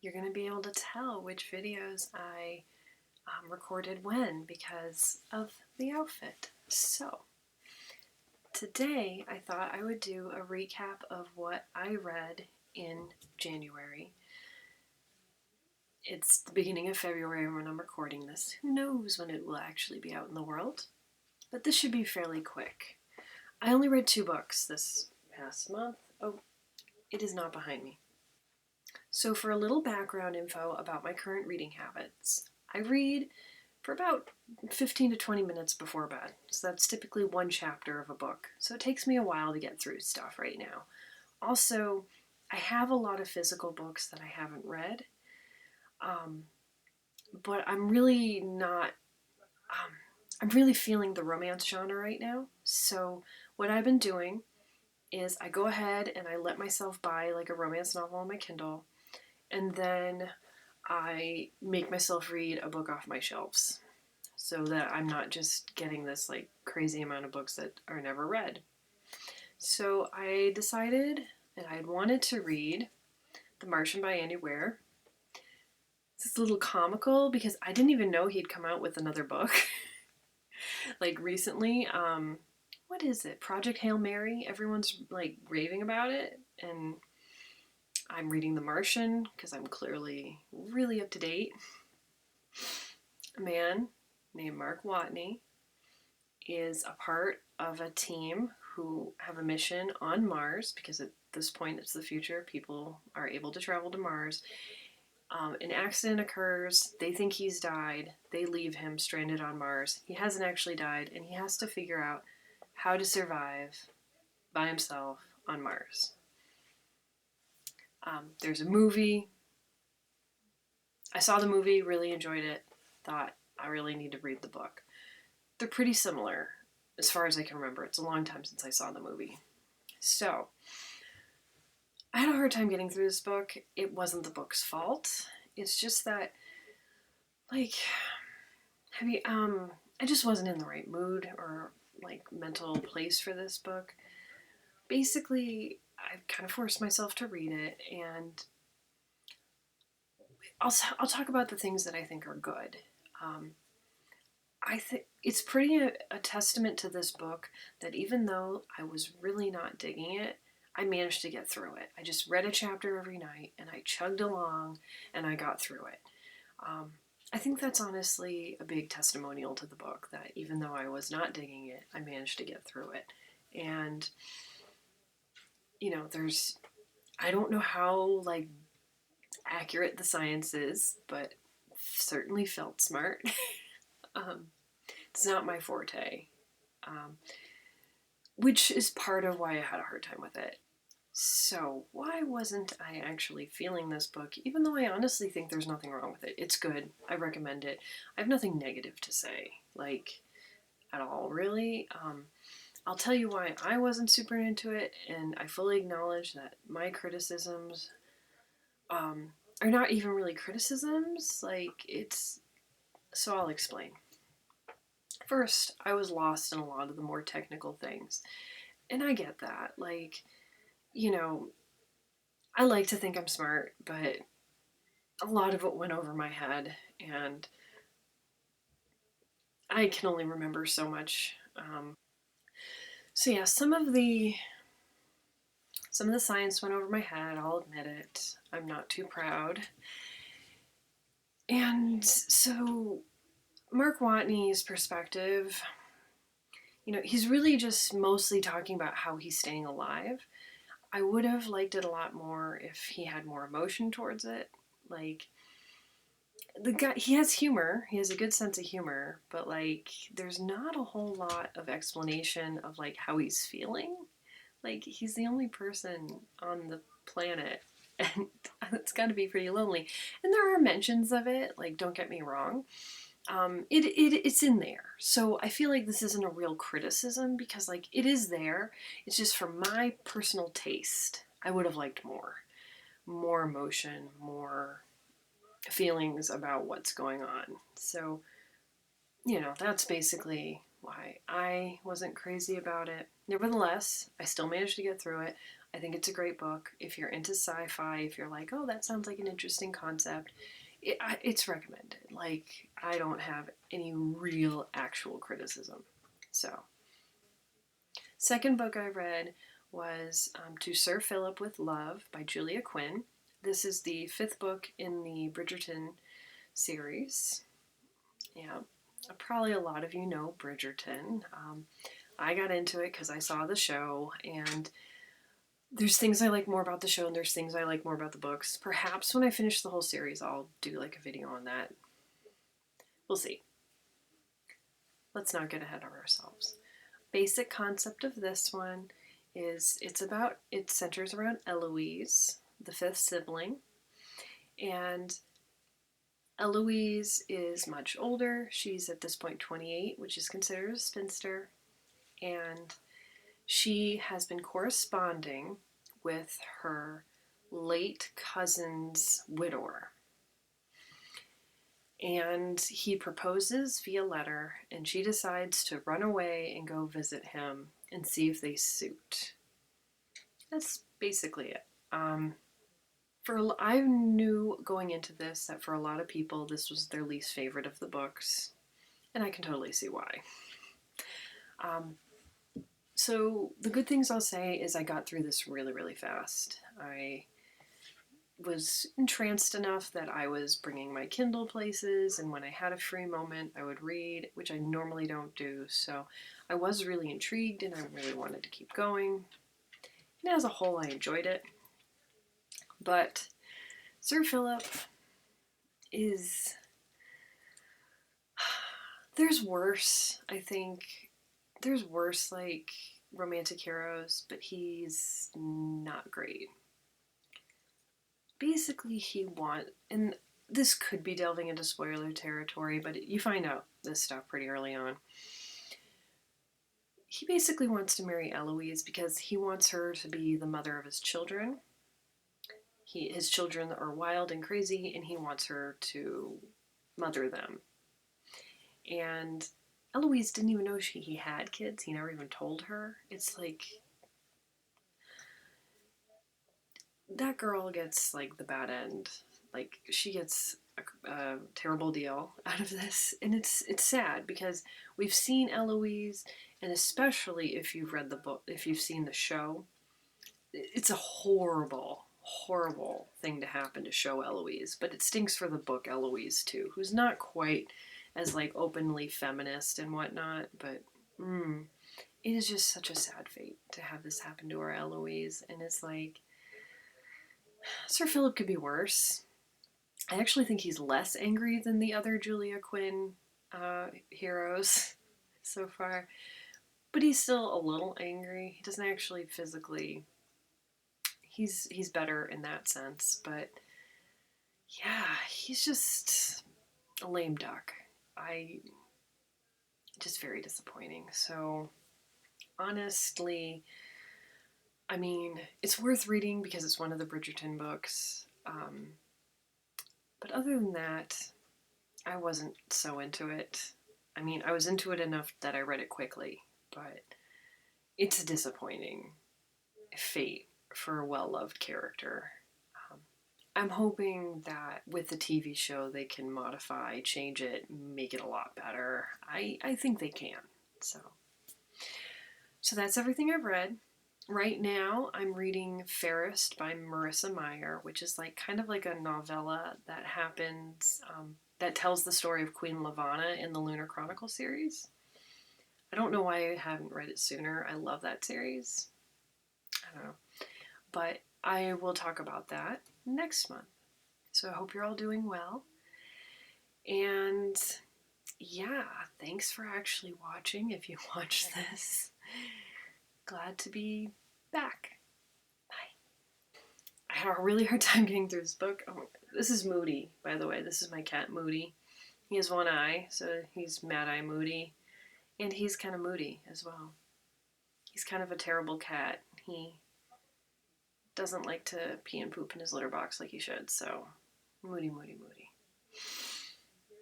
you're going to be able to tell which videos I recorded when because of the outfit. So, today I thought I would do a recap of what I read in January. It's the beginning of February when I'm recording this. Who knows when it will actually be out in the world? But this should be fairly quick. I only read 2 books this past month. Oh, it is not behind me. So for a little background info about my current reading habits, I read for about 15 to 20 minutes before bed. So that's typically 1 chapter of a book. So it takes me a while to get through stuff right now. Also, I have a lot of physical books that I haven't read, but I'm really not, I'm really feeling the romance genre right now. So what I've been doing is I go ahead and I let myself buy like a romance novel on my Kindle, and then I make myself read a book off my shelves so that I'm not just getting this like crazy amount of books that are never read. So I decided that I wanted to read The Martian by Weir. It's a little comical because I didn't even know he'd come out with another book like recently. What is it? Project Hail Mary? Everyone's like raving about it, and I'm reading The Martian because I'm clearly really up to date. A man named Mark Watney is a part of a team who have a mission on Mars because at this point it's the future. People are able to travel to Mars. An accident occurs. They think he's died. They leave him stranded on Mars. He hasn't actually died, and he has to figure out how to survive by himself on Mars. There's a movie. I saw the movie, really enjoyed it, thought I really need to read the book. They're pretty similar as far as I can remember. It's a long time since I saw the movie. So, I had a hard time getting through this book. It wasn't the book's fault. It's just that, like, I just wasn't in the right mood or, like, mental place for this book. Basically, I kind of forced myself to read it, and I'll talk about the things that I think are good. I think it's pretty a testament to this book that even though I was really not digging it, I managed to get through it. I just read a chapter every night and I chugged along and I got through it. I think that's honestly a big testimonial to the book that even though I was not digging it, I managed to get through it. And, you know, I don't know how, like, accurate the science is, but certainly felt smart. It's not my forte, which is part of why I had a hard time with it. So why wasn't I actually feeling this book, even though I honestly think there's nothing wrong with it? It's good. I recommend it. I have nothing negative to say, like, at all, really. I'll tell you why I wasn't super into it, and I fully acknowledge that my criticisms are not even really criticisms. So I'll explain. First, I was lost in a lot of the more technical things. And I get that. Like, you know, I like to think I'm smart, but a lot of it went over my head, and I can only remember so much. So yeah, some of the science went over my head, I'll admit it. I'm not too proud. And so Mark Watney's perspective, you know, he's really just mostly talking about how he's staying alive. I would have liked it a lot more if he had more emotion towards it. Like, the guy, he has humor. He has a good sense of humor, but, like, there's not a whole lot of explanation of, like, how he's feeling. Like, he's the only person on the planet, and it's got to be pretty lonely. And there are mentions of it, like, don't get me wrong. It's in there. So I feel like this isn't a real criticism because, like, it is there. It's just for my personal taste. I would have liked more emotion, more feelings about what's going on. So, you know, that's basically why I wasn't crazy about it. Nevertheless, I still managed to get through it. I think it's a great book. If you're into sci-fi, if you're like, oh, that sounds like an interesting concept, it's recommended. Like, I don't have any real actual criticism. So, second book I read was To Sir Phillip with Love by Julia Quinn. This is the 5th book in the Bridgerton series. Yeah, probably a lot of you know Bridgerton. I got into it because I saw the show, and there's things I like more about the show and there's things I like more about the books. Perhaps when I finish the whole series, I'll do like a video on that. We'll see. Let's not get ahead of ourselves. Basic concept of this one is it centers around Eloise, the 5th sibling, and Eloise is much older. She's at this point 28, which is considered a spinster, and she has been corresponding with her late cousin's widower. And he proposes via letter, and she decides to run away and go visit him and see if they suit. That's basically it. I knew going into this that for a lot of people this was their least favorite of the books, and I can totally see why. So the good things I'll say is I got through this really, really fast. I was entranced enough that I was bringing my Kindle places, and when I had a free moment, I would read, which I normally don't do. So I was really intrigued, and I really wanted to keep going. And as a whole, I enjoyed it. But Sir Phillip is... There's worse, I think. There's worse, like, romantic heroes, but he's not great. Basically, and this could be delving into spoiler territory, but you find out this stuff pretty early on. He basically wants to marry Eloise because he wants her to be the mother of his children. His children are wild and crazy, and he wants her to mother them. And Eloise didn't even know he had kids. He never even told her. It's like... that girl gets, like, the bad end. Like, she gets a terrible deal out of this. And it's sad because we've seen Eloise, and especially if you've read the book, if you've seen the show, it's a horrible, horrible thing to happen to show Eloise. But it stinks for the book Eloise, too, who's not quite as, like, openly feminist and whatnot. But, it is just such a sad fate to have this happen to our Eloise. And it's like... Sir Phillip could be worse. I actually think he's less angry than the other Julia Quinn heroes so far. But he's still a little angry. He doesn't actually physically... He's better in that sense. But yeah, he's just a lame duck. Just very disappointing. So honestly... I mean, it's worth reading because it's one of the Bridgerton books. But other than that, I wasn't so into it. I mean, I was into it enough that I read it quickly, but it's a disappointing fate for a well-loved character. I'm hoping that with the TV show they can modify, change it, make it a lot better. I think they can. So that's everything I've read. Right now, I'm reading Fairest by Marissa Meyer, which is like kind of like a novella that happens, that tells the story of Queen Lavanna in the Lunar Chronicle series. I don't know why I haven't read it sooner. I love that series. I don't know. But I will talk about that next month. So I hope you're all doing well. And yeah, thanks for actually watching if you watch this. Glad to be back. Bye. I had a really hard time getting through this book. Oh, this is Moody, by the way. This is my cat, Moody. He has one eye, so he's Mad Eye Moody. And he's kind of moody as well. He's kind of a terrible cat. He doesn't like to pee and poop in his litter box like he should, so moody, moody, moody.